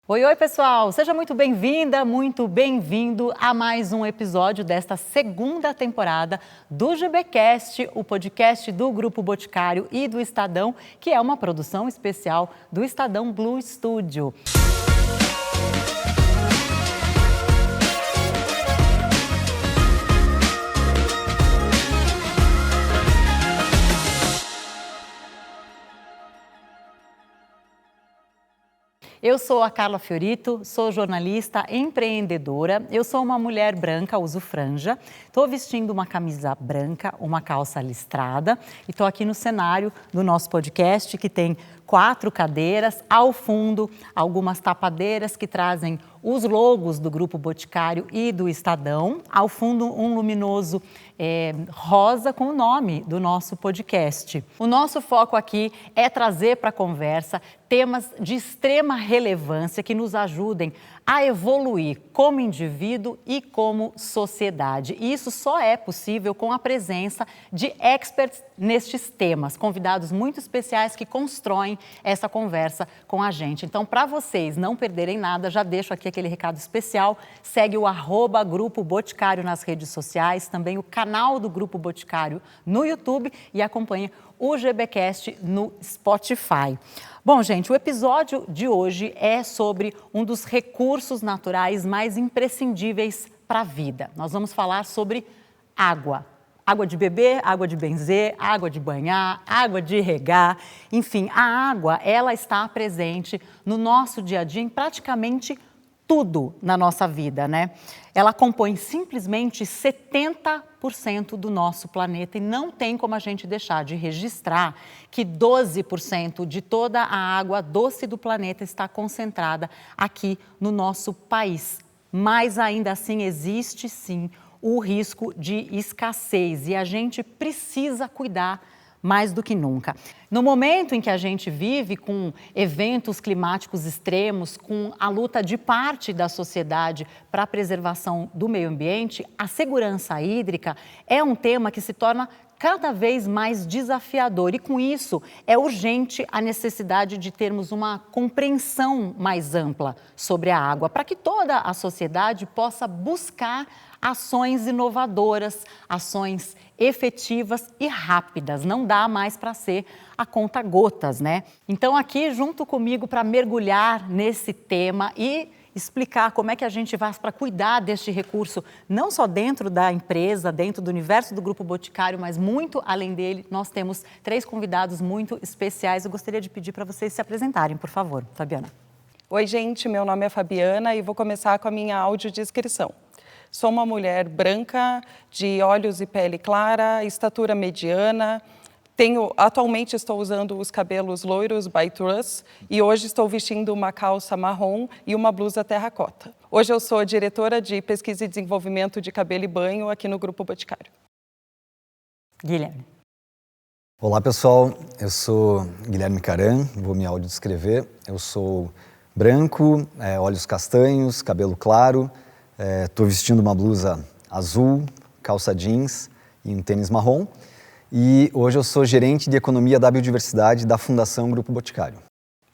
Oi, oi pessoal! Seja muito bem-vinda, muito bem-vindo a mais um episódio desta segunda temporada do GBcast, o podcast do Grupo Boticário e do Estadão, que é uma produção especial do Estadão Blue Studio. Eu sou a Carla Fiorito, sou jornalista, empreendedora. Eu sou uma mulher branca, uso franja. Estou vestindo uma camisa branca, uma calça listrada e estou aqui no cenário do nosso podcast, que tem 4 cadeiras, ao fundo algumas tapadeiras que trazem os logos do Grupo Boticário e do Estadão, ao fundo um luminoso rosa com o nome do nosso podcast. O nosso foco aqui é trazer para a conversa temas de extrema relevância que nos ajudem a evoluir como indivíduo e como sociedade. E isso só é possível com a presença de experts nestes temas, convidados muito especiais que constroem essa conversa com a gente. Então, para vocês não perderem nada, já deixo aqui aquele recado especial. Segue o @Grupo Boticário nas redes sociais, também o canal do Grupo Boticário no YouTube e acompanhe o GBcast no Spotify. Bom, gente, o episódio de hoje é sobre um dos recursos naturais mais imprescindíveis para a vida. Nós vamos falar sobre água. Água de beber, água de benzer, água de banhar, água de regar. Enfim, a água, ela está presente no nosso dia a dia em praticamente tudo na nossa vida, né? Ela compõe simplesmente 70% do nosso planeta e não tem como a gente deixar de registrar que 12% de toda a água doce do planeta está concentrada aqui no nosso país. Mas ainda assim existe sim o risco de escassez e a gente precisa cuidar mais do que nunca. No momento em que a gente vive com eventos climáticos extremos, com a luta de parte da sociedade para a preservação do meio ambiente, a segurança hídrica é um tema que se torna cada vez mais desafiador e com isso é urgente a necessidade de termos uma compreensão mais ampla sobre a água, para que toda a sociedade possa buscar ações inovadoras, ações efetivas e rápidas. Não dá mais para ser a conta-gotas, né? Então aqui junto comigo para mergulhar nesse tema e explicar como é que a gente faz para cuidar deste recurso, não só dentro da empresa, dentro do universo do Grupo Boticário, mas muito além dele, nós temos 3 convidados muito especiais. Eu gostaria de pedir para vocês se apresentarem, por favor. Fabiana. Oi, gente, meu nome é Fabiana e vou começar com a minha audiodescrição. Sou uma mulher branca, de olhos e pele clara, estatura mediana. Atualmente estou usando os cabelos loiros by Truss e hoje estou vestindo uma calça marrom e uma blusa terracota. Hoje eu sou diretora de pesquisa e desenvolvimento de cabelo e banho aqui no Grupo Boticário. Guilherme. Olá pessoal, eu sou Guilherme Caran, vou me audiodescrever. Eu sou branco, olhos castanhos, cabelo claro. Estou vestindo uma blusa azul, calça jeans e um tênis marrom. E hoje eu sou gerente de economia da biodiversidade da Fundação Grupo Boticário.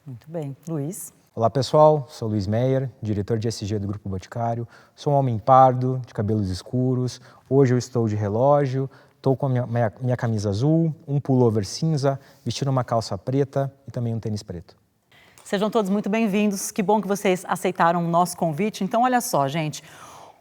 Muito bem. Luiz. Olá pessoal, sou Luiz Meyer, diretor de ESG do Grupo Boticário. Sou um homem pardo, de cabelos escuros. Hoje eu estou de relógio, estou com a minha camisa azul, um pullover cinza, vestindo uma calça preta e também um tênis preto. Sejam todos muito bem-vindos. Que bom que vocês aceitaram o nosso convite. Então, olha só, gente.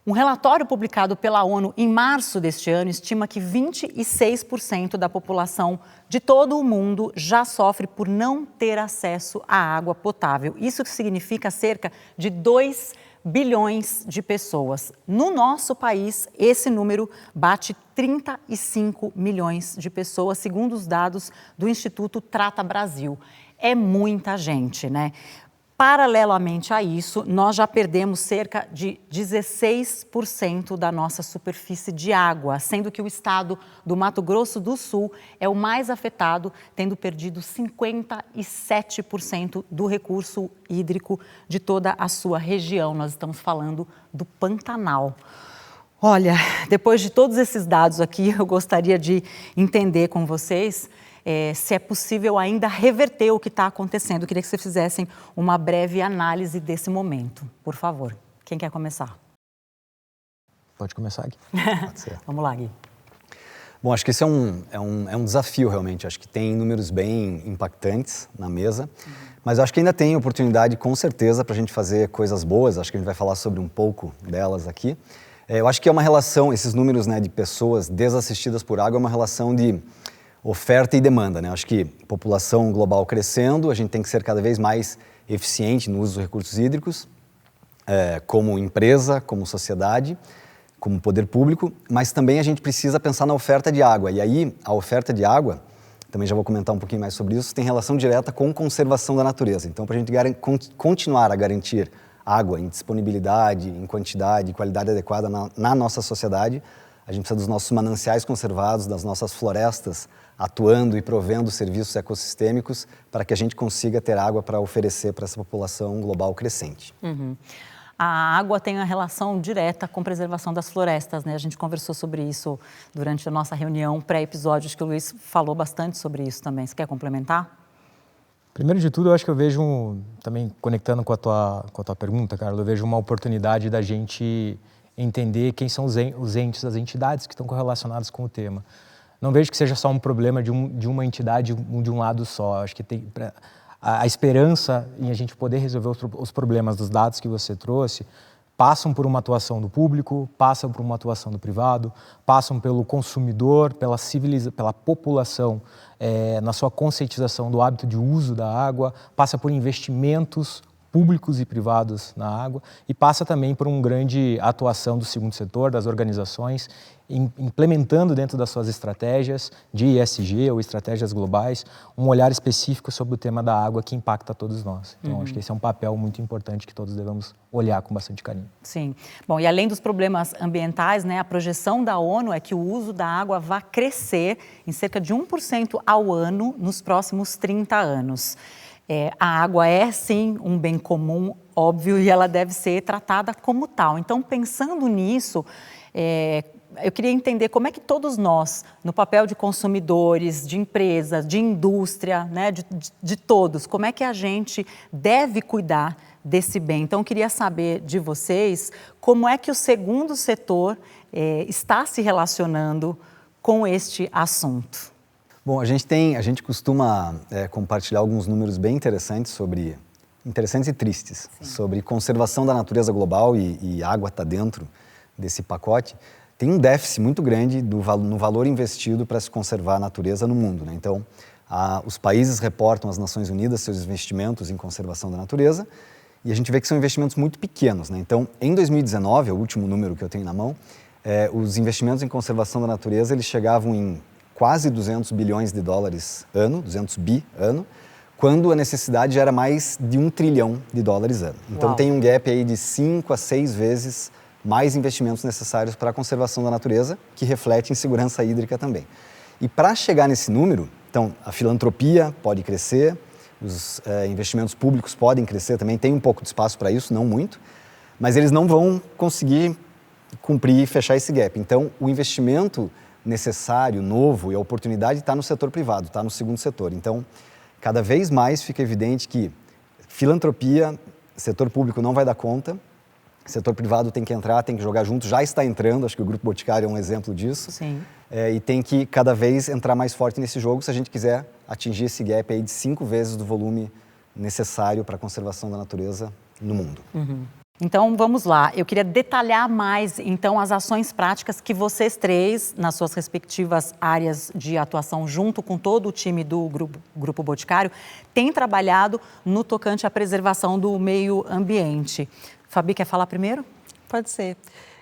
Um relatório publicado pela ONU em março deste ano estima que 26% da população de todo o mundo já sofre por não ter acesso à água potável. Isso significa cerca de 2 bilhões de pessoas. No nosso país, esse número bate 35 milhões de pessoas, segundo os dados do Instituto Trata Brasil. É muita gente, né? Paralelamente a isso, nós já perdemos cerca de 16% da nossa superfície de água, sendo que o estado do Mato Grosso do Sul é o mais afetado, tendo perdido 57% do recurso hídrico de toda a sua região. Nós estamos falando do Pantanal. Olha, depois de todos esses dados aqui, eu gostaria de entender com vocês se é possível ainda reverter o que está acontecendo. Eu queria que vocês fizessem uma breve análise desse momento, por favor. Quem quer começar? Pode começar aqui. Pode ser. Vamos lá, Gui. Bom, acho que esse é um desafio realmente. Acho que tem números bem impactantes na mesa, mas acho que ainda tem oportunidade, com certeza, para a gente fazer coisas boas. Acho que a gente vai falar sobre um pouco delas aqui. Eu acho que é uma relação, esses números, né, de pessoas desassistidas por água é uma relação de oferta e demanda, né? Acho que população global crescendo, a gente tem que ser cada vez mais eficiente no uso dos recursos hídricos, como empresa, como sociedade, como poder público, mas também a gente precisa pensar na oferta de água. E aí, a oferta de água, também já vou comentar um pouquinho mais sobre isso, tem relação direta com conservação da natureza. Então, para a gente continuar a garantir água em disponibilidade, em quantidade e qualidade adequada na nossa sociedade, a gente precisa dos nossos mananciais conservados, das nossas florestas atuando e provendo serviços ecossistêmicos para que a gente consiga ter água para oferecer para essa população global crescente. A água tem uma relação direta com a preservação das florestas, né? A gente conversou sobre isso durante a nossa reunião pré-episódio, acho que o Luiz falou bastante sobre isso também. Você quer complementar? Primeiro de tudo, eu acho que eu vejo, também conectando com a tua pergunta, Carla, eu vejo uma oportunidade da gente entender quem são os entes, as entidades que estão correlacionadas com o tema. Não vejo que seja só um problema de uma entidade de um lado só. Acho que tem a esperança em a gente poder resolver os problemas dos dados que você trouxe passam por uma atuação do público, passam por uma atuação do privado, passam pelo consumidor, pela população, na sua conscientização do hábito de uso da água, passa por investimentos públicos e privados na água e passa também por uma grande atuação do segundo setor, das organizações, implementando dentro das suas estratégias de ESG ou estratégias globais, um olhar específico sobre o tema da água que impacta todos nós. Então, acho que esse é um papel muito importante que todos devemos olhar com bastante carinho. Sim. Bom, e além dos problemas ambientais, né, a projeção da ONU é que o uso da água vai crescer em cerca de 1% ao ano nos próximos 30 anos. A água é, sim, um bem comum, óbvio, e ela deve ser tratada como tal. Então, pensando nisso, eu queria entender como é que todos nós, no papel de consumidores, de empresas, de indústria, né, de todos, como é que a gente deve cuidar desse bem. Então, eu queria saber de vocês como é que o segundo setor está se relacionando com este assunto. Bom, a gente costuma compartilhar alguns números bem interessantes interessantes e tristes, sobre conservação da natureza global e água está dentro desse pacote. Tem um déficit muito grande no valor investido para se conservar a natureza no mundo, né? Então, os países reportam às Nações Unidas seus investimentos em conservação da natureza e a gente vê que são investimentos muito pequenos, né? Então, em 2019, é o último número que eu tenho na mão, os investimentos em conservação da natureza eles chegavam em quase 200 bilhões de dólares ano, 200 bi ano, quando a necessidade era mais de 1 trilhão de dólares ano. Então, tem um gap aí de 5 a 6 vezes mais investimentos necessários para a conservação da natureza, que reflete em segurança hídrica também. E para chegar nesse número, então, a filantropia pode crescer, os investimentos públicos podem crescer também, tem um pouco de espaço para isso, não muito, mas eles não vão conseguir cumprir e fechar esse gap. Então, o investimento necessário, novo, e a oportunidade está no setor privado, está no segundo setor. Então, cada vez mais fica evidente que filantropia, setor público não vai dar conta, setor privado tem que entrar, tem que jogar junto, já está entrando, acho que o Grupo Boticário é um exemplo disso. Sim. E tem que cada vez entrar mais forte nesse jogo se a gente quiser atingir esse gap aí de 5 vezes do volume necessário para a conservação da natureza no mundo. Então, vamos lá. Eu queria detalhar mais, então, as ações práticas que vocês três, nas suas respectivas áreas de atuação, junto com todo o time do Grupo Boticário, têm trabalhado no tocante à preservação do meio ambiente. Fabi, quer falar primeiro? Pode ser.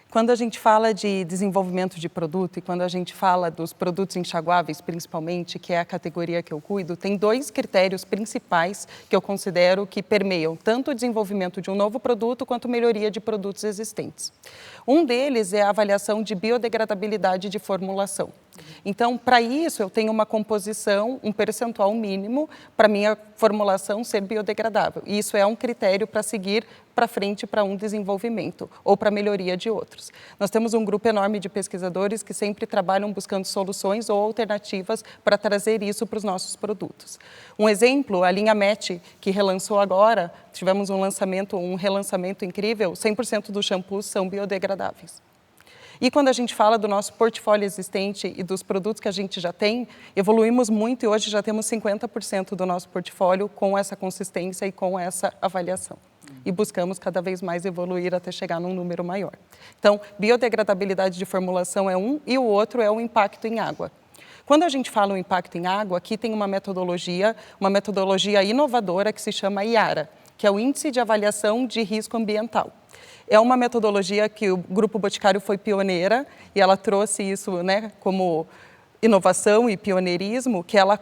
Quando a gente fala de desenvolvimento de produto e quando a gente fala dos produtos enxaguáveis, principalmente, que é a categoria que eu cuido, tem 2 critérios principais que eu considero que permeiam tanto o desenvolvimento de um novo produto quanto melhoria de produtos existentes. Um deles é a avaliação de biodegradabilidade de formulação. Então, para isso, eu tenho uma composição, um percentual mínimo para minha formulação ser biodegradável. E isso é um critério para seguir para frente para um desenvolvimento ou para melhoria de outros. Nós temos um grupo enorme de pesquisadores que sempre trabalham buscando soluções ou alternativas para trazer isso para os nossos produtos. Um exemplo, a linha MET, que relançou agora, tivemos um relançamento incrível, 100% dos shampoos são biodegradáveis. E quando a gente fala do nosso portfólio existente e dos produtos que a gente já tem, evoluímos muito e hoje já temos 50% do nosso portfólio com essa consistência e com essa avaliação. E buscamos cada vez mais evoluir até chegar num número maior. Então, biodegradabilidade de formulação é um e o outro é o impacto em água. Quando a gente fala o impacto em água, aqui tem uma metodologia inovadora que se chama IARA, que é o Índice de Avaliação de Risco Ambiental. É uma metodologia que o Grupo Boticário foi pioneira e ela trouxe isso, né, como inovação e pioneirismo, que ela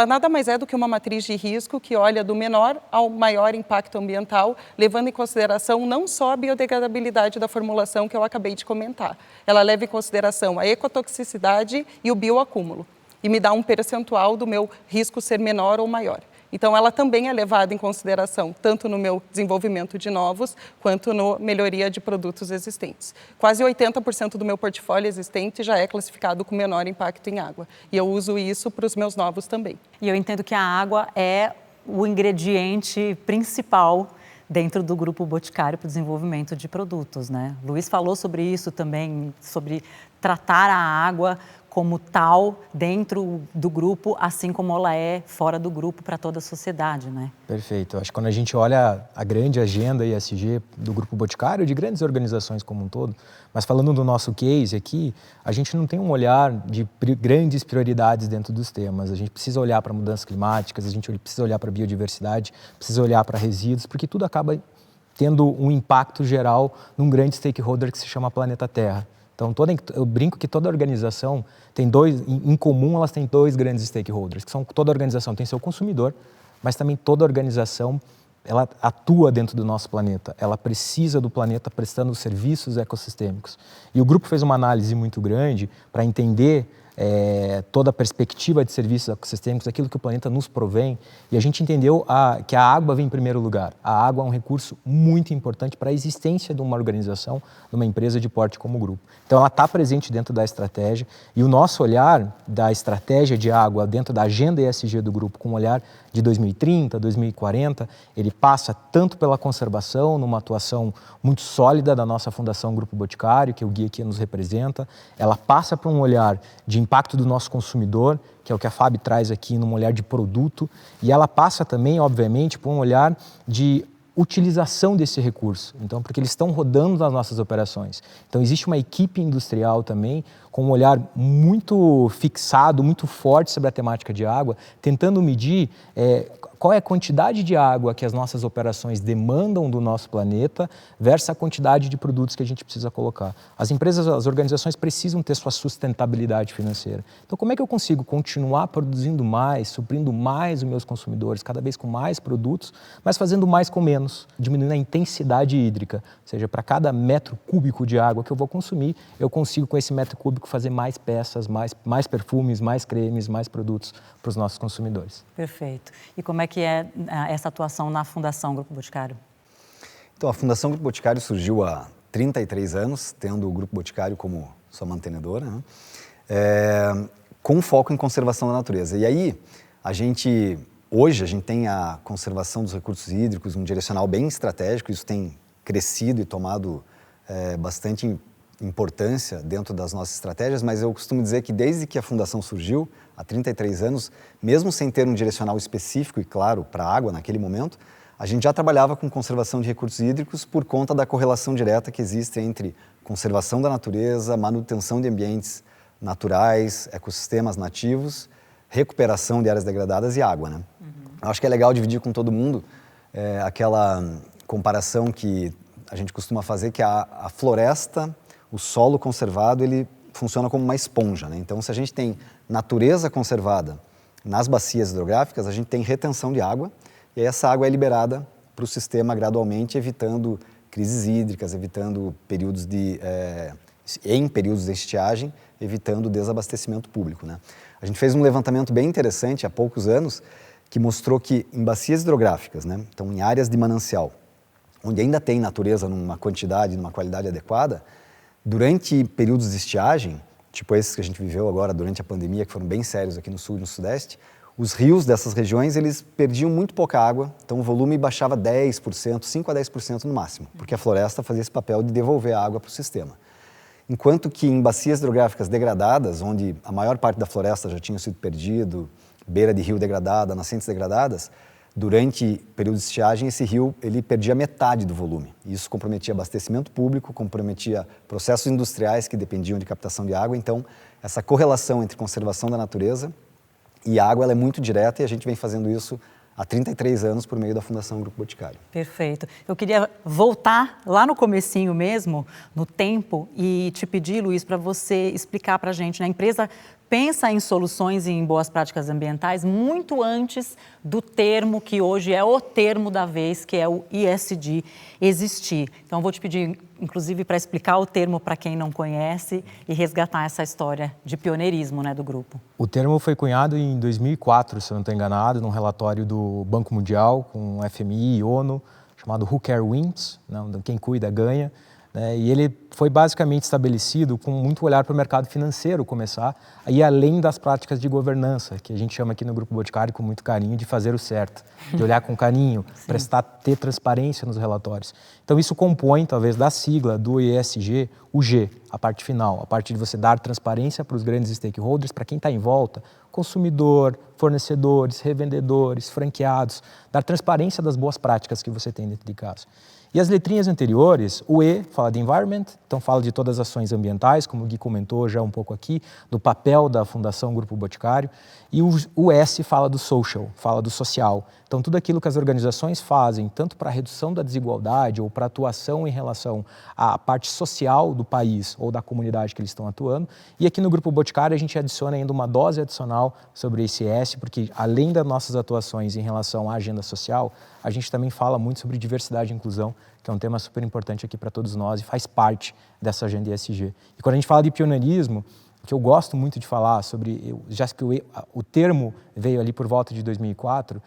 nada mais é do que uma matriz de risco que olha do menor ao maior impacto ambiental, levando em consideração não só a biodegradabilidade da formulação que eu acabei de comentar, ela leva em consideração a ecotoxicidade e o bioacúmulo, e me dá um percentual do meu risco ser menor ou maior. Então, ela também é levada em consideração, tanto no meu desenvolvimento de novos, quanto na melhoria de produtos existentes. Quase 80% do meu portfólio existente já é classificado com menor impacto em água. E eu uso isso para os meus novos também. E eu entendo que a água é o ingrediente principal dentro do Grupo Boticário para o desenvolvimento de produtos, né? Luiz falou sobre isso também, sobre tratar a água como tal dentro do grupo, assim como ela é fora do grupo para toda a sociedade, né? Perfeito. Acho que quando a gente olha a grande agenda ESG do Grupo Boticário, de grandes organizações como um todo, mas falando do nosso case aqui, a gente não tem um olhar de grandes prioridades dentro dos temas. A gente precisa olhar para mudanças climáticas, a gente precisa olhar para a biodiversidade, precisa olhar para resíduos, porque tudo acaba tendo um impacto geral num grande stakeholder que se chama planeta Terra. Então, eu brinco que toda organização tem em comum elas têm dois grandes stakeholders, que são toda organização tem seu consumidor, mas também toda organização ela atua dentro do nosso planeta, ela precisa do planeta prestando serviços ecossistêmicos. E o grupo fez uma análise muito grande para entender toda a perspectiva de serviços ecossistêmicos, aquilo que o planeta nos provém, e a gente entendeu que a água vem em primeiro lugar. A água é um recurso muito importante para a existência de uma organização, de uma empresa de porte como o grupo. Então, ela está presente dentro da estratégia, e o nosso olhar da estratégia de água dentro da agenda ESG do grupo, com um olhar de 2030, 2040, ele passa tanto pela conservação, numa atuação muito sólida da nossa Fundação Grupo Boticário, que o guia aqui nos representa, ela passa por um olhar de impacto do nosso consumidor, que é o que a Fábio traz aqui num olhar de produto, e ela passa também, obviamente, por um olhar de utilização desse recurso, então, porque eles estão rodando nas nossas operações. Então, existe uma equipe industrial também com um olhar muito fixado, muito forte sobre a temática de água, tentando medir qual é a quantidade de água que as nossas operações demandam do nosso planeta versus a quantidade de produtos que a gente precisa colocar. As empresas, as organizações precisam ter sua sustentabilidade financeira. Então, como é que eu consigo continuar produzindo mais, suprindo mais os meus consumidores, cada vez com mais produtos, mas fazendo mais com menos, diminuindo a intensidade hídrica? Ou seja, para cada metro cúbico de água que eu vou consumir, eu consigo com esse metro cúbico fazer mais peças, mais perfumes, mais cremes, mais produtos para os nossos consumidores. Perfeito. E como é que é essa atuação na Fundação Grupo Boticário? Então, a Fundação Grupo Boticário surgiu há 33 anos, tendo o Grupo Boticário como sua mantenedora, né? Com foco em conservação da natureza. E aí, hoje a gente tem a conservação dos recursos hídricos, um direcional bem estratégico, isso tem crescido e tomado bastante importância dentro das nossas estratégias, mas eu costumo dizer que desde que a Fundação surgiu, há 33 anos, mesmo sem ter um direcional específico e claro para a água naquele momento, a gente já trabalhava com conservação de recursos hídricos por conta da correlação direta que existe entre conservação da natureza, manutenção de ambientes naturais, ecossistemas nativos, recuperação de áreas degradadas e água, né? Eu acho que é legal dividir com todo mundo aquela comparação que a gente costuma fazer, que a floresta, o solo conservado, ele funciona como uma esponja, né? Então, se a gente tem natureza conservada nas bacias hidrográficas, a gente tem retenção de água e aí essa água é liberada para o sistema gradualmente, evitando crises hídricas, evitando períodos de em períodos de estiagem, evitando o desabastecimento público, né? A gente fez um levantamento bem interessante há poucos anos, que mostrou que em bacias hidrográficas, né, então em áreas de manancial, onde ainda tem natureza numa quantidade, numa qualidade adequada, durante períodos de estiagem, tipo esses que a gente viveu agora durante a pandemia, que foram bem sérios aqui no sul e no sudeste, os rios dessas regiões, eles perdiam muito pouca água, então o volume baixava 10%, 5 a 10% no máximo, porque a floresta fazia esse papel de devolver a água para o sistema. Enquanto que em bacias hidrográficas degradadas, onde a maior parte da floresta já tinha sido perdido, beira de rio degradada, nascentes degradadas, durante períodos de estiagem, esse rio ele perdia metade do volume. Isso comprometia abastecimento público, comprometia processos industriais que dependiam de captação de água. Então, essa correlação entre conservação da natureza e água ela é muito direta e a gente vem fazendo isso há 33 anos por meio da Fundação Grupo Boticário. Perfeito. Eu queria voltar lá no comecinho mesmo, no tempo, e te pedir, Luiz, para você explicar para a gente, né? A empresa pensa em soluções e em boas práticas ambientais muito antes do termo que hoje é o termo da vez, que é o ESG, existir. Então, vou te pedir, inclusive, para explicar o termo para quem não conhece e resgatar essa história de pioneirismo, né, do grupo. O termo foi cunhado em 2004, se eu não estou enganado, num relatório do Banco Mundial, com o FMI e ONU, chamado Who Care Wins, né, quem cuida ganha. Né, e ele foi basicamente estabelecido com muito olhar para o mercado financeiro começar a ir além das práticas de governança, que a gente chama aqui no Grupo Boticário com muito carinho de fazer o certo, de olhar com carinho, ter transparência nos relatórios. Então isso compõe, talvez, da sigla do ESG, o G, a parte final, a parte de você dar transparência para os grandes stakeholders, para quem está em volta, consumidor, fornecedores, revendedores, franqueados, dar transparência das boas práticas que você tem dentro de casa. E as letrinhas anteriores, o E fala de environment, então fala de todas as ações ambientais, como o Gui comentou já um pouco aqui, do papel da Fundação Grupo Boticário, e o S fala do social, fala do social. Então tudo aquilo que as organizações fazem, tanto para a redução da desigualdade ou para atuação em relação à parte social do país ou da comunidade que eles estão atuando. E aqui no Grupo Boticário a gente adiciona ainda uma dose adicional sobre esse S, porque além das nossas atuações em relação à agenda social, a gente também fala muito sobre diversidade e inclusão, que é um tema super importante aqui para todos nós e faz parte dessa agenda ESG. E quando a gente fala de pioneirismo, que eu gosto muito de falar sobre, já que o termo veio ali por volta de 2004,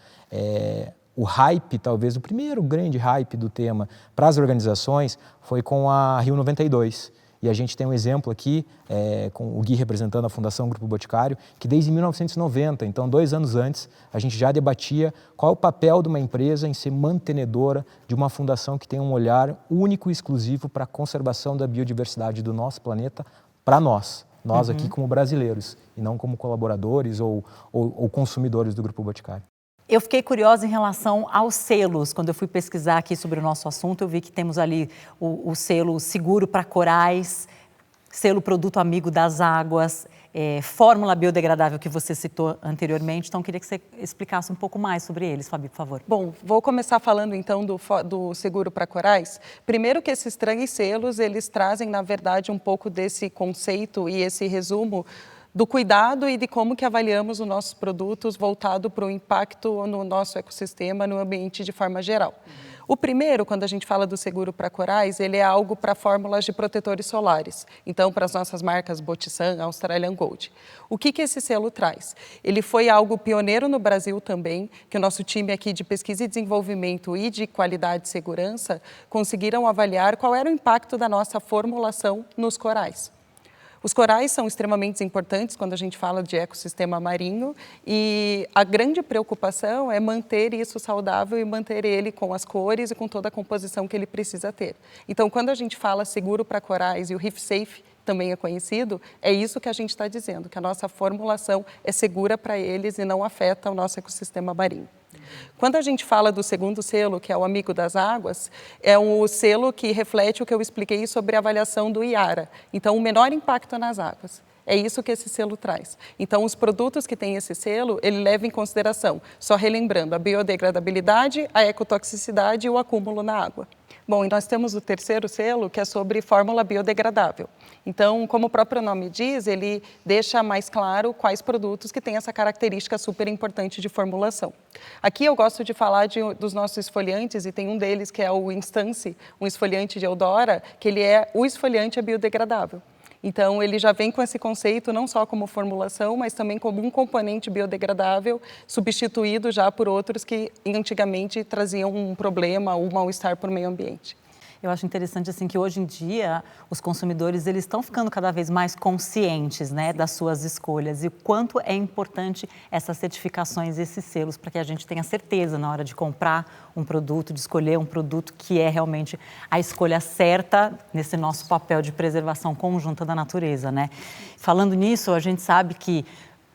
o hype, talvez o primeiro grande hype do tema para as organizações foi com a Rio 92. E a gente tem um exemplo aqui, com o Gui representando a Fundação Grupo Boticário, que desde 1990, então 2 anos antes, a gente já debatia qual é o papel de uma empresa em ser mantenedora de uma fundação que tem um olhar único e exclusivo para a conservação da biodiversidade do nosso planeta para nós aqui como brasileiros, e não como colaboradores ou consumidores do Grupo Boticário. Eu fiquei curiosa em relação aos selos. Quando eu fui pesquisar aqui sobre o nosso assunto, eu vi que temos ali o selo Seguro para Corais, selo Produto Amigo das Águas, fórmula biodegradável que você citou anteriormente. Então, queria que você explicasse um pouco mais sobre eles, Fabi, por favor. Bom, vou começar falando então do Seguro para Corais. Primeiro que esses 3 selos, eles trazem, na verdade, um pouco desse conceito e esse resumo do cuidado e de como que avaliamos os nossos produtos voltado para o impacto no nosso ecossistema, no ambiente de forma geral. O primeiro, quando a gente fala do seguro para corais, ele é algo para fórmulas de protetores solares. Então, para as nossas marcas Botisan, Australian Gold. O que esse selo traz? Ele foi algo pioneiro no Brasil também, que o nosso time aqui de pesquisa e desenvolvimento e de qualidade e segurança conseguiram avaliar qual era o impacto da nossa formulação nos corais. Os corais são extremamente importantes quando a gente fala de ecossistema marinho e a grande preocupação é manter isso saudável e manter ele com as cores e com toda a composição que ele precisa ter. Então, quando a gente fala seguro para corais e o Reef Safe também é conhecido, é isso que a gente está dizendo, que a nossa formulação é segura para eles e não afeta o nosso ecossistema marinho. Quando a gente fala do segundo selo, que é o Amigo das Águas, é um selo que reflete o que eu expliquei sobre a avaliação do IARA. Então, o menor impacto nas águas. É isso que esse selo traz. Então, os produtos que têm esse selo, ele leva em consideração, só relembrando, a biodegradabilidade, a ecotoxicidade e o acúmulo na água. Bom, e nós temos o terceiro selo, que é sobre fórmula biodegradável. Então, como o próprio nome diz, ele deixa mais claro quais produtos que têm essa característica super importante de formulação. Aqui eu gosto de falar dos nossos esfoliantes, e tem um deles que é o Instance, um esfoliante de Eudora, que ele é o esfoliante biodegradável. Então, ele já vem com esse conceito não só como formulação, mas também como um componente biodegradável, substituído já por outros que antigamente traziam um problema ou mal-estar para o meio ambiente. Eu acho interessante assim que hoje em dia os consumidores eles estão ficando cada vez mais conscientes, né, das suas escolhas e o quanto é importante essas certificações, esses selos, para que a gente tenha certeza na hora de comprar um produto, de escolher um produto que é realmente a escolha certa nesse nosso papel de preservação conjunta da natureza, né? Falando nisso, a gente sabe que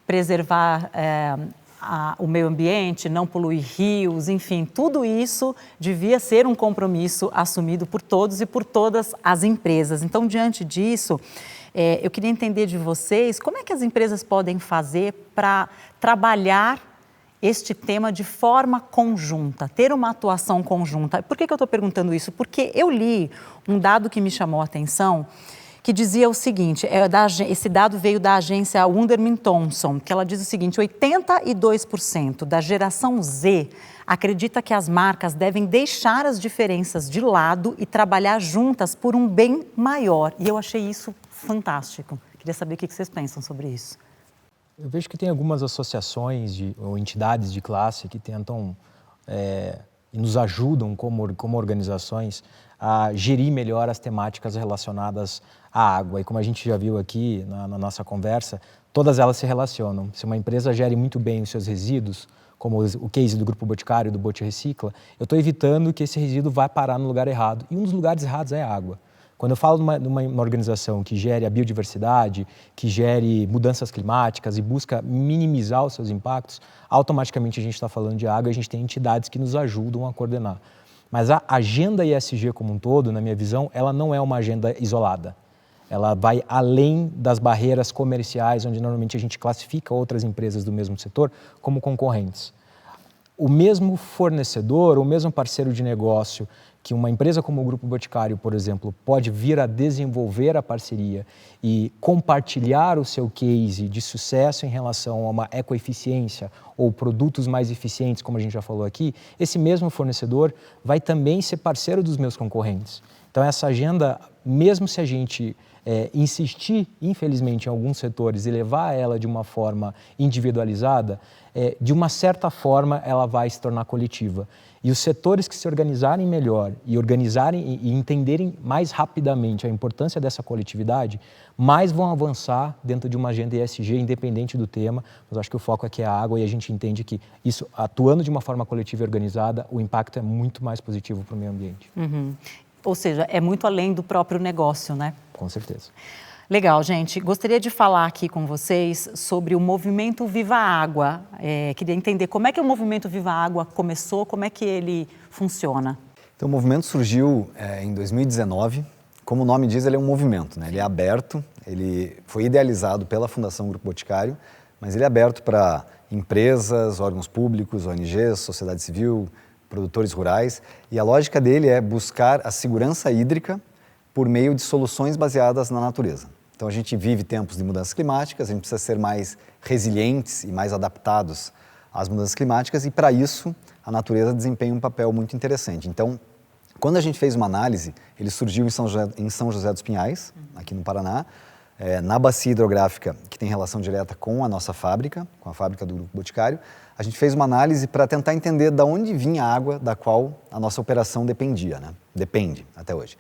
preservar o meio ambiente, não poluir rios, enfim, tudo isso devia ser um compromisso assumido por todos e por todas as empresas. Então, diante disso, eu queria entender de vocês como é que as empresas podem fazer para trabalhar este tema de forma conjunta, ter uma atuação conjunta. Por que eu estou perguntando isso? Porque eu li um dado que me chamou a atenção, que dizia o seguinte, esse dado veio da agência Wunderman Thompson, que ela diz o seguinte, 82% da geração Z acredita que as marcas devem deixar as diferenças de lado e trabalhar juntas por um bem maior. E eu achei isso fantástico. Queria saber o que vocês pensam sobre isso. Eu vejo que tem algumas associações ou entidades de classe que tentam e nos ajudam como organizações a gerir melhor as temáticas relacionadas à água. E como a gente já viu aqui na nossa conversa, todas elas se relacionam. Se uma empresa gere muito bem os seus resíduos, como o case do Grupo Boticário, do Bote Recicla, eu estou evitando que esse resíduo vá parar no lugar errado. E um dos lugares errados é a água. Quando eu falo de uma organização que gere a biodiversidade, que gere mudanças climáticas e busca minimizar os seus impactos, automaticamente a gente está falando de água e a gente tem entidades que nos ajudam a coordenar. Mas a agenda ESG como um todo, na minha visão, ela não é uma agenda isolada. Ela vai além das barreiras comerciais, onde normalmente a gente classifica outras empresas do mesmo setor como concorrentes. O mesmo fornecedor, o mesmo parceiro de negócio que uma empresa como o Grupo Boticário, por exemplo, pode vir a desenvolver a parceria e compartilhar o seu case de sucesso em relação a uma ecoeficiência ou produtos mais eficientes, como a gente já falou aqui, esse mesmo fornecedor vai também ser parceiro dos meus concorrentes. Então, essa agenda, mesmo se a gente insistir, infelizmente, em alguns setores e levar ela de uma forma individualizada, de uma certa forma ela vai se tornar coletiva. E os setores que se organizarem melhor e organizarem e entenderem mais rapidamente a importância dessa coletividade, mais vão avançar dentro de uma agenda ESG independente do tema. Mas acho que o foco aqui é a água e a gente entende que isso, atuando de uma forma coletiva e organizada, o impacto é muito mais positivo para o meio ambiente. Uhum. Ou seja, é muito além do próprio negócio, né? Com certeza. Legal, gente. Gostaria de falar aqui com vocês sobre o movimento Viva Água. Queria entender como é que o movimento Viva Água começou, como é que ele funciona. Então, o movimento surgiu em 2019. Como o nome diz, ele é um movimento, né? Ele é aberto, ele foi idealizado pela Fundação Grupo Boticário, mas ele é aberto para empresas, órgãos públicos, ONGs, sociedade civil, produtores rurais. E a lógica dele é buscar a segurança hídrica por meio de soluções baseadas na natureza. Então, a gente vive tempos de mudanças climáticas, a gente precisa ser mais resilientes e mais adaptados às mudanças climáticas e, para isso, a natureza desempenha um papel muito interessante. Então, quando a gente fez uma análise, ele surgiu em São José dos Pinhais, aqui no Paraná, na bacia hidrográfica que tem relação direta com a nossa fábrica, com a fábrica do Grupo Boticário. A gente fez uma análise para tentar entender de onde vinha a água da qual a nossa operação dependia, né? Depende até hoje.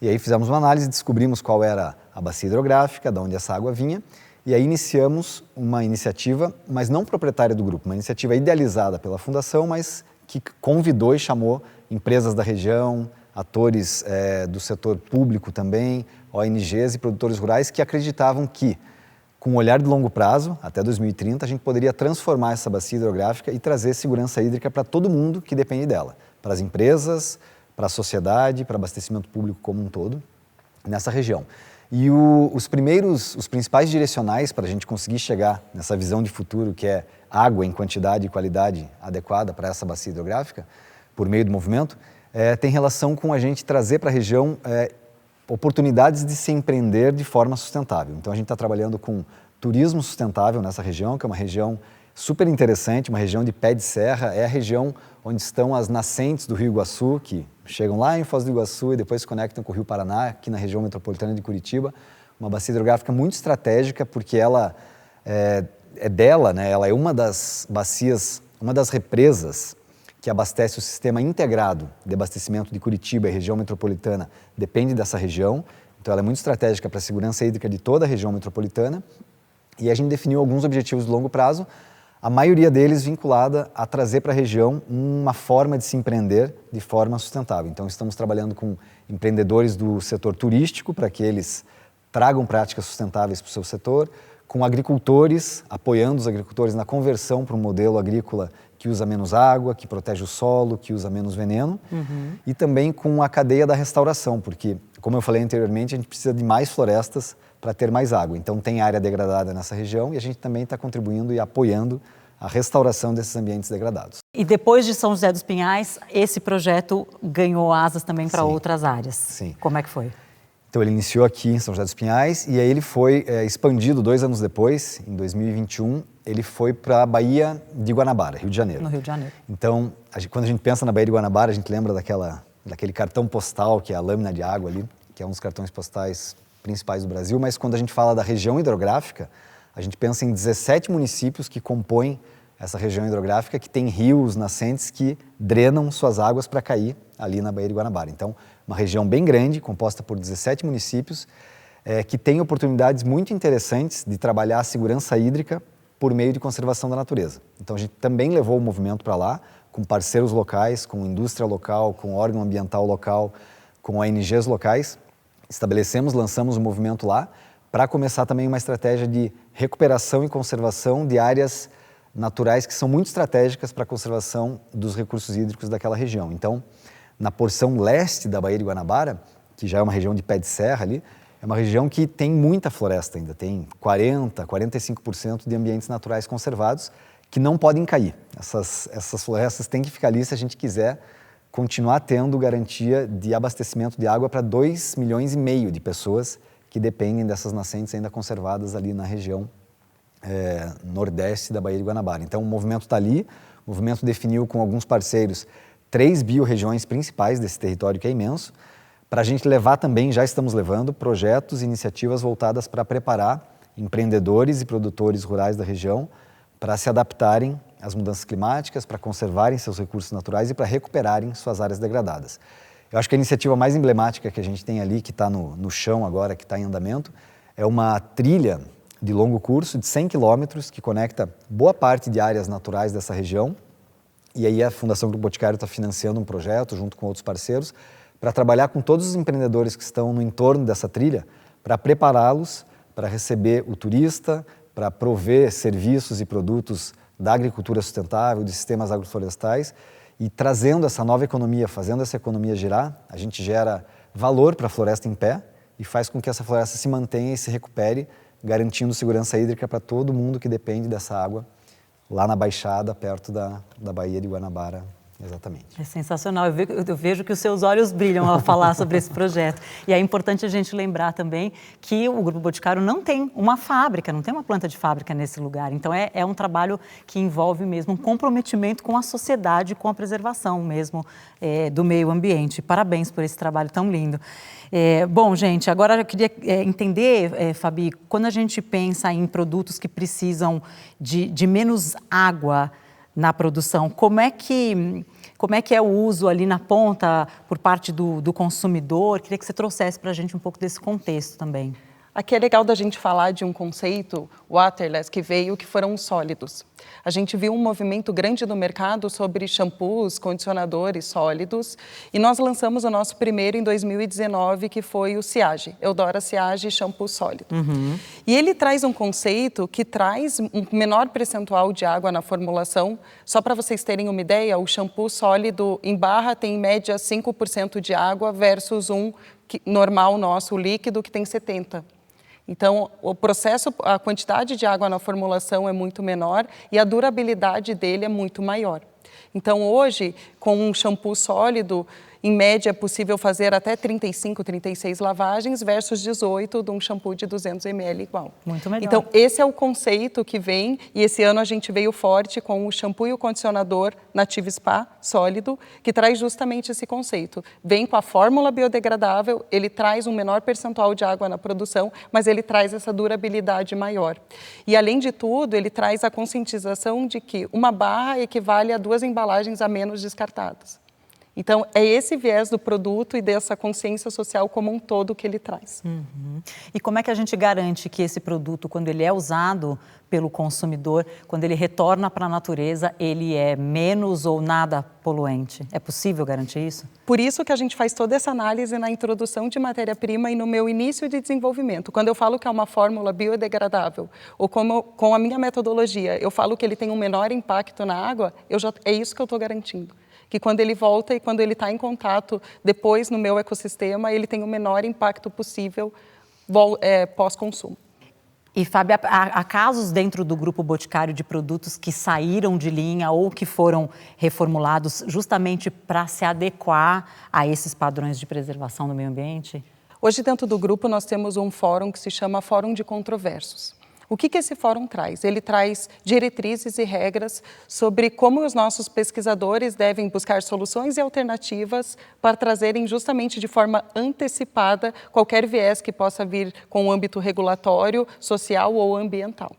E aí fizemos uma análise, descobrimos qual era a bacia hidrográfica, de onde essa água vinha, e aí iniciamos uma iniciativa, mas não proprietária do grupo, uma iniciativa idealizada pela Fundação, mas que convidou e chamou empresas da região, atores do setor público também, ONGs e produtores rurais que acreditavam que, com um olhar de longo prazo, até 2030, a gente poderia transformar essa bacia hidrográfica e trazer segurança hídrica para todo mundo que depende dela, para as empresas, para a sociedade, para abastecimento público como um todo, nessa região. E os principais direcionais para a gente conseguir chegar nessa visão de futuro, que é água em quantidade e qualidade adequada para essa bacia hidrográfica, por meio do movimento, tem relação com a gente trazer para a região oportunidades de se empreender de forma sustentável. Então, a gente está trabalhando com turismo sustentável nessa região, que é uma região super interessante, uma região de pé de serra, é a região onde estão as nascentes do Rio Iguaçu, que chegam lá em Foz do Iguaçu e depois se conectam com o Rio Paraná, aqui na região metropolitana de Curitiba, uma bacia hidrográfica muito estratégica, porque ela é dela, né? Ela é uma das bacias, uma das represas que abastece o sistema integrado de abastecimento de Curitiba e região metropolitana, depende dessa região. Então, ela é muito estratégica para a segurança hídrica de toda a região metropolitana. E a gente definiu alguns objetivos de longo prazo, a maioria deles vinculada a trazer para a região uma forma de se empreender de forma sustentável. Então, estamos trabalhando com empreendedores do setor turístico para que eles tragam práticas sustentáveis para o seu setor, com agricultores, apoiando os agricultores na conversão para um modelo agrícola que usa menos água, que protege o solo, que usa menos veneno, e também com a cadeia da restauração, porque, como eu falei anteriormente, a gente precisa de mais florestas para ter mais água. Então, tem área degradada nessa região e a gente também está contribuindo e apoiando a restauração desses ambientes degradados. E depois de São José dos Pinhais, esse projeto ganhou asas também para outras áreas. Sim. Como é que foi? Então, ele iniciou aqui em São José dos Pinhais e aí ele foi expandido 2 anos depois, em 2021, ele foi para a Baía de Guanabara, Rio de Janeiro. No Rio de Janeiro. Então, quando a gente pensa na Baía de Guanabara, a gente lembra daquele cartão postal, que é a lâmina de água ali, que é um dos cartões postais principais do Brasil, mas quando a gente fala da região hidrográfica, a gente pensa em 17 municípios que compõem essa região hidrográfica, que tem rios, nascentes que drenam suas águas para cair ali na Baía de Guanabara. Então, uma região bem grande, composta por 17 municípios, que tem oportunidades muito interessantes de trabalhar a segurança hídrica por meio de conservação da natureza. Então, a gente também levou o movimento para lá, com parceiros locais, com indústria local, com órgão ambiental local, com ONGs locais. Lançamos o movimento lá para começar também uma estratégia de recuperação e conservação de áreas naturais que são muito estratégicas para a conservação dos recursos hídricos daquela região. Então, na porção leste da Baía de Guanabara, que já é uma região de pé de serra ali, é uma região que tem muita floresta ainda, tem 45% de ambientes naturais conservados que não podem cair. Essas florestas têm que ficar ali se a gente quiser continuar tendo garantia de abastecimento de água para 2,5 milhões de pessoas que dependem dessas nascentes ainda conservadas ali na região nordeste da Baía de Guanabara. Então, o movimento está ali, o movimento definiu com alguns parceiros 3 biorregiões principais desse território que é imenso. Para a gente levar também, já estamos levando, projetos e iniciativas voltadas para preparar empreendedores e produtores rurais da região para se adaptarem às mudanças climáticas, para conservarem seus recursos naturais e para recuperarem suas áreas degradadas. Eu acho que a iniciativa mais emblemática que a gente tem ali, que está no chão agora, que está em andamento, é uma trilha de longo curso de 100 quilômetros que conecta boa parte de áreas naturais dessa região. E aí a Fundação Grupo Boticário está financiando um projeto junto com outros parceiros para trabalhar com todos os empreendedores que estão no entorno dessa trilha para prepará-los para receber o turista, para prover serviços e produtos da agricultura sustentável, de sistemas agroflorestais e trazendo essa nova economia, fazendo essa economia girar, a gente gera valor para a floresta em pé e faz com que essa floresta se mantenha e se recupere, garantindo segurança hídrica para todo mundo que depende dessa água lá na Baixada, perto da Baía de Guanabara, exatamente. É sensacional, eu vejo que os seus olhos brilham ao falar sobre esse projeto. E é importante a gente lembrar também que o Grupo Boticário não tem uma fábrica, não tem uma planta de fábrica nesse lugar. Então é um trabalho que envolve mesmo um comprometimento com a sociedade, com a preservação mesmo do meio ambiente. Parabéns por esse trabalho tão lindo. Bom, gente, agora eu queria entender, Fabi, quando a gente pensa em produtos que precisam de menos água na produção, como é que é o uso ali na ponta por parte do consumidor? Queria que você trouxesse para a gente um pouco desse contexto também. Aqui é legal da gente falar de um conceito, waterless, que foram os sólidos. A gente viu um movimento grande no mercado sobre shampoos, condicionadores sólidos, e nós lançamos o nosso primeiro em 2019, que foi o Siage, Eudora Siage Shampoo Sólido. E ele traz um conceito que traz um menor percentual de água na formulação. Só para vocês terem uma ideia, o shampoo sólido em barra tem em média 5% de água versus normal nosso, o líquido, que tem 70%. Então, o processo, a quantidade de água na formulação é muito menor e a durabilidade dele é muito maior. Então, hoje, com um shampoo sólido, em média é possível fazer até 35, 36 lavagens versus 18 de um shampoo de 200 ml igual. Muito melhor. Então, esse é o conceito que vem, e esse ano a gente veio forte com o shampoo e o condicionador Nativa Spa sólido, que traz justamente esse conceito. Vem com a fórmula biodegradável, ele traz um menor percentual de água na produção, mas ele traz essa durabilidade maior. E, além de tudo, ele traz a conscientização de que uma barra equivale a 2 embalagens a menos descartadas. Então, é esse viés do produto e dessa consciência social como um todo que ele traz. E como é que a gente garante que esse produto, quando ele é usado pelo consumidor, quando ele retorna para a natureza, ele é menos ou nada poluente? É possível garantir isso? Por isso que a gente faz toda essa análise na introdução de matéria-prima e no meu início de desenvolvimento. Quando eu falo que é uma fórmula biodegradável, ou com a minha metodologia, eu falo que ele tem um menor impacto na água, é isso que eu estou garantindo. Que quando ele volta e quando ele está em contato depois no meu ecossistema, ele tem o menor impacto possível pós-consumo. E, Fábio, há casos dentro do Grupo Boticário de produtos que saíram de linha ou que foram reformulados justamente para se adequar a esses padrões de preservação do meio ambiente? Hoje, dentro do grupo, nós temos um fórum que se chama Fórum de Controversos. O que esse fórum traz? Ele traz diretrizes e regras sobre como os nossos pesquisadores devem buscar soluções e alternativas para trazerem justamente de forma antecipada qualquer viés que possa vir com o âmbito regulatório, social ou ambiental.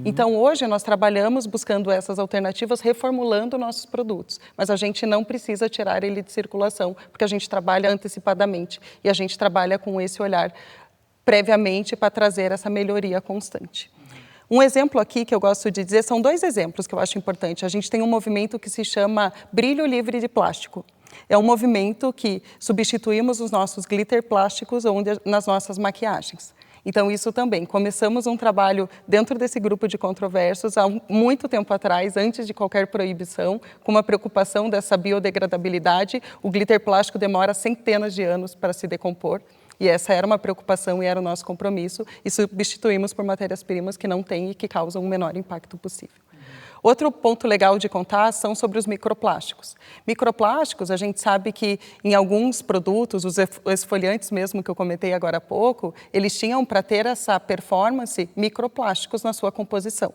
Então, hoje, nós trabalhamos buscando essas alternativas, reformulando nossos produtos. Mas a gente não precisa tirar ele de circulação, porque a gente trabalha antecipadamente e a gente trabalha com esse olhar previamente para trazer essa melhoria constante. Um exemplo aqui que eu gosto de dizer, são 2 exemplos que eu acho importante. A gente tem um movimento que se chama Brilho Livre de Plástico. É um movimento que substituímos os nossos glitter plásticos nas nossas maquiagens. Então, isso também. Começamos um trabalho dentro desse grupo de controversos há muito tempo atrás, antes de qualquer proibição, com uma preocupação dessa biodegradabilidade. O glitter plástico demora centenas de anos para se decompor. E essa era uma preocupação e era o nosso compromisso, e substituímos por matérias-primas que não têm e que causam o menor impacto possível. Outro ponto legal de contar são sobre os microplásticos. Microplásticos, a gente sabe que em alguns produtos, os esfoliantes mesmo que eu comentei agora há pouco, eles tinham para ter essa performance microplásticos na sua composição.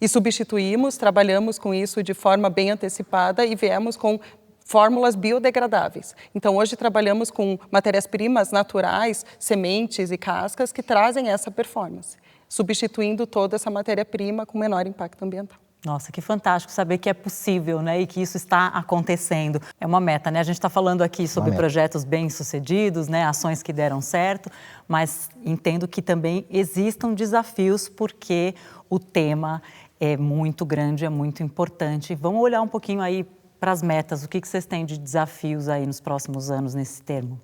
E substituímos, trabalhamos com isso de forma bem antecipada e viemos com fórmulas biodegradáveis. Então, hoje trabalhamos com matérias-primas naturais, sementes e cascas que trazem essa performance, substituindo toda essa matéria-prima com menor impacto ambiental. Nossa, que fantástico saber que é possível, né? E que isso está acontecendo. É uma meta, né? A gente está falando aqui sobre projetos bem-sucedidos, né? Ações que deram certo, mas entendo que também existam desafios porque o tema é muito grande, é muito importante. Vamos olhar um pouquinho aí para as metas, o que vocês têm de desafios aí nos próximos anos nesse termo?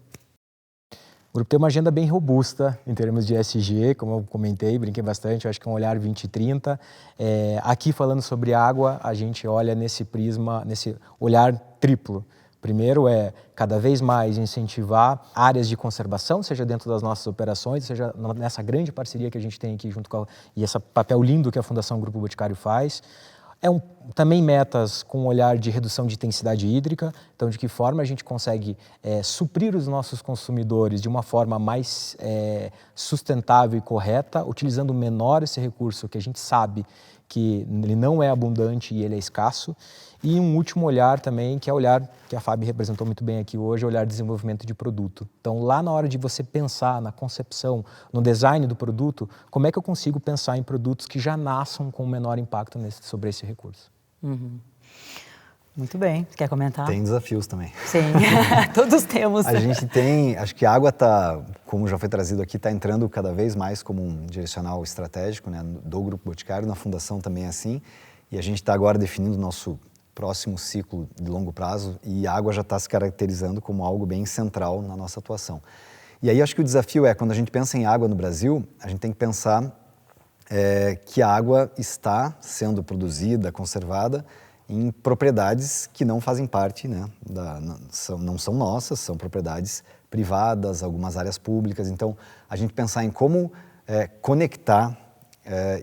O grupo tem uma agenda bem robusta em termos de ESG, como eu comentei, brinquei bastante, eu acho que é um olhar 2030. Aqui falando sobre água, a gente olha nesse prisma, nesse olhar triplo. Primeiro é cada vez mais incentivar áreas de conservação, seja dentro das nossas operações, seja nessa grande parceria que a gente tem aqui junto e esse papel lindo que a Fundação Grupo Boticário faz. Também metas com um olhar de redução de intensidade hídrica, então de que forma a gente consegue suprir os nossos consumidores de uma forma mais sustentável e correta, utilizando menor esse recurso que a gente sabe que ele não é abundante e ele é escasso. E um último olhar também, que é o olhar que a Fábio representou muito bem aqui hoje, é o olhar de desenvolvimento de produto. Então, lá na hora de você pensar na concepção, no design do produto, como é que eu consigo pensar em produtos que já nasçam com menor impacto sobre esse recurso? Muito bem. Quer comentar? Tem desafios também. Sim, todos temos. A gente tem, acho que a água está, como já foi trazido aqui, está entrando cada vez mais como um direcional estratégico, né, do Grupo Boticário, na Fundação também é assim, e a gente está agora definindo o nosso próximo ciclo de longo prazo e a água já está se caracterizando como algo bem central na nossa atuação. E aí acho que o desafio é, quando a gente pensa em água no Brasil, a gente tem que pensar que a água está sendo produzida, conservada em propriedades que não fazem parte, né, não são nossas, são propriedades privadas, algumas áreas públicas. Então, a gente pensar em como conectar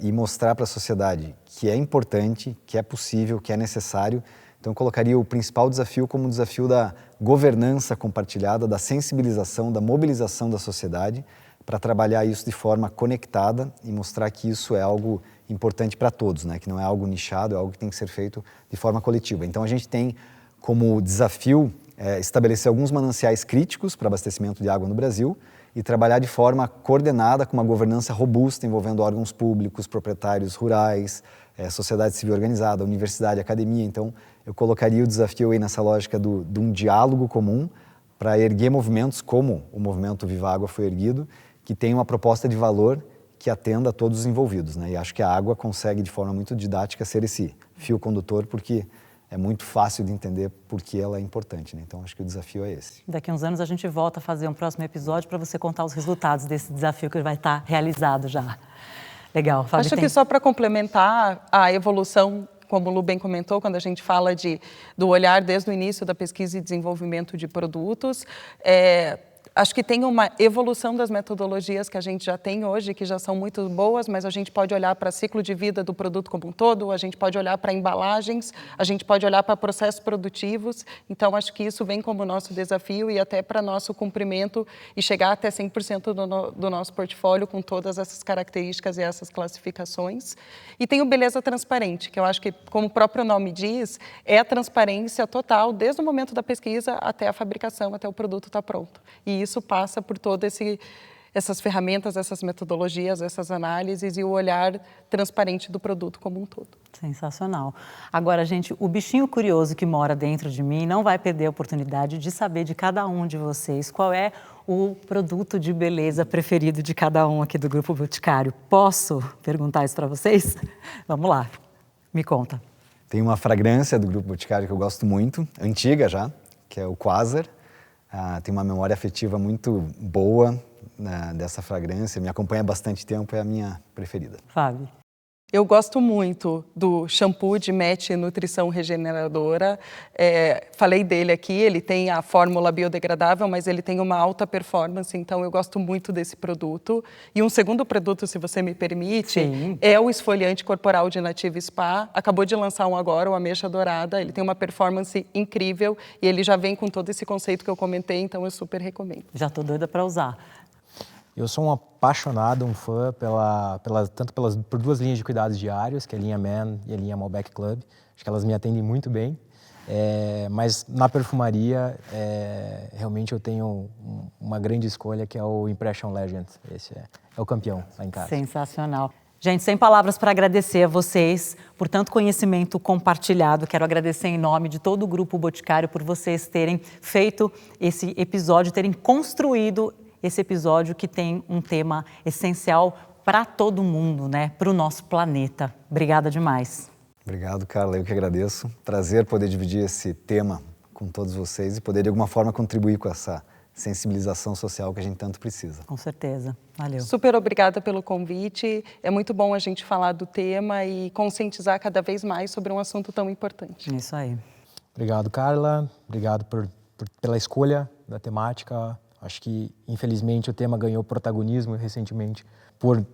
e mostrar para a sociedade que é importante, que é possível, que é necessário Então eu colocaria o principal desafio como o desafio da governança compartilhada, da sensibilização, da mobilização da sociedade para trabalhar isso de forma conectada e mostrar que isso é algo importante para todos, né? Que não é algo nichado, é algo que tem que ser feito de forma coletiva. Então a gente tem como desafio estabelecer alguns mananciais críticos para abastecimento de água no Brasil e trabalhar de forma coordenada com uma governança robusta envolvendo órgãos públicos, proprietários rurais, sociedade civil organizada, universidade, academia. Então eu colocaria o desafio aí nessa lógica de um diálogo comum para erguer movimentos como o movimento Viva Água foi erguido, que tem uma proposta de valor que atenda a todos os envolvidos, né? E acho que a água consegue, de forma muito didática, ser esse fio condutor, porque é muito fácil de entender por que ela é importante, né? Então, acho que o desafio é esse. Daqui a uns anos a gente volta a fazer um próximo episódio para você contar os resultados desse desafio que vai estar realizado já. Legal, Fábio. Acho que só para complementar a evolução, como o Lu bem comentou, quando a gente fala do olhar desde o início da pesquisa e desenvolvimento de produtos, acho que tem uma evolução das metodologias que a gente já tem hoje, que já são muito boas, mas a gente pode olhar para o ciclo de vida do produto como um todo, a gente pode olhar para embalagens, a gente pode olhar para processos produtivos. Então, acho que isso vem como nosso desafio e até para nosso cumprimento e chegar até 100% do nosso portfólio com todas essas características e essas classificações. E tem o Beleza Transparente, que eu acho que, como o próprio nome diz, é a transparência total, desde o momento da pesquisa até a fabricação, até o produto estar pronto. E isso passa por todas essas ferramentas, essas metodologias, essas análises e o olhar transparente do produto como um todo. Sensacional. Agora, gente, o bichinho curioso que mora dentro de mim não vai perder a oportunidade de saber de cada um de vocês qual é o produto de beleza preferido de cada um aqui do Grupo Boticário. Posso perguntar isso para vocês? Vamos lá, me conta. Tem uma fragrância do Grupo Boticário que eu gosto muito, antiga já, que é o Quasar. Tem uma memória afetiva muito boa dessa fragrância, me acompanha há bastante tempo, é a minha preferida. Fábio? Eu gosto muito do shampoo de Match Nutrição Regeneradora. Falei dele aqui, ele tem a fórmula biodegradável, mas ele tem uma alta performance, então eu gosto muito desse produto. E um segundo produto, se você me permite, Sim. É o esfoliante corporal de Nativa Spa. Acabou de lançar um agora, o Ameixa Dourada. Ele tem uma performance incrível e ele já vem com todo esse conceito que eu comentei, então eu super recomendo. Já estou doida para usar. Eu sou um apaixonado, um fã por duas linhas de cuidados diários, que é a linha Man e a linha Malbec Club. Acho que elas me atendem muito bem. Mas na perfumaria, realmente eu tenho uma grande escolha, que é o Impression Legend. Esse é o campeão lá em casa. Sensacional. Gente, sem palavras para agradecer a vocês por tanto conhecimento compartilhado. Quero agradecer em nome de todo o Grupo Boticário por vocês terem feito esse episódio, terem construído esse episódio que tem um tema essencial para todo mundo, né? Para o nosso planeta. Obrigada demais. Obrigado, Carla. Eu que agradeço. Prazer poder dividir esse tema com todos vocês e poder, de alguma forma, contribuir com essa sensibilização social que a gente tanto precisa. Com certeza. Valeu. Super obrigada pelo convite. É muito bom a gente falar do tema e conscientizar cada vez mais sobre um assunto tão importante. Isso aí. Obrigado, Carla. Obrigado pela escolha da temática. Acho que, infelizmente, o tema ganhou protagonismo recentemente por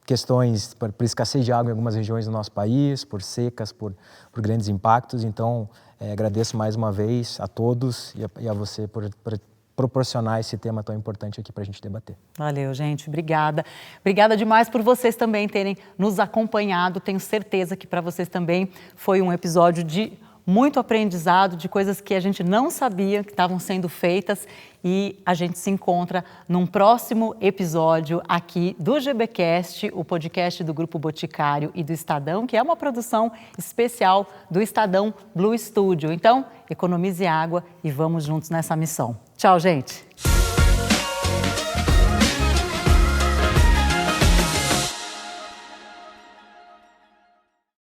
questões, por escassez de água em algumas regiões do nosso país, por secas, por grandes impactos. Então, agradeço mais uma vez a todos e a você por proporcionar esse tema tão importante aqui para a gente debater. Valeu, gente. Obrigada. Obrigada demais por vocês também terem nos acompanhado. Tenho certeza que para vocês também foi um episódio de muito aprendizado, de coisas que a gente não sabia que estavam sendo feitas, e a gente se encontra num próximo episódio aqui do GBcast, o podcast do Grupo Boticário e do Estadão, que é uma produção especial do Estadão Blue Studio. Então, economize água e vamos juntos nessa missão. Tchau, gente!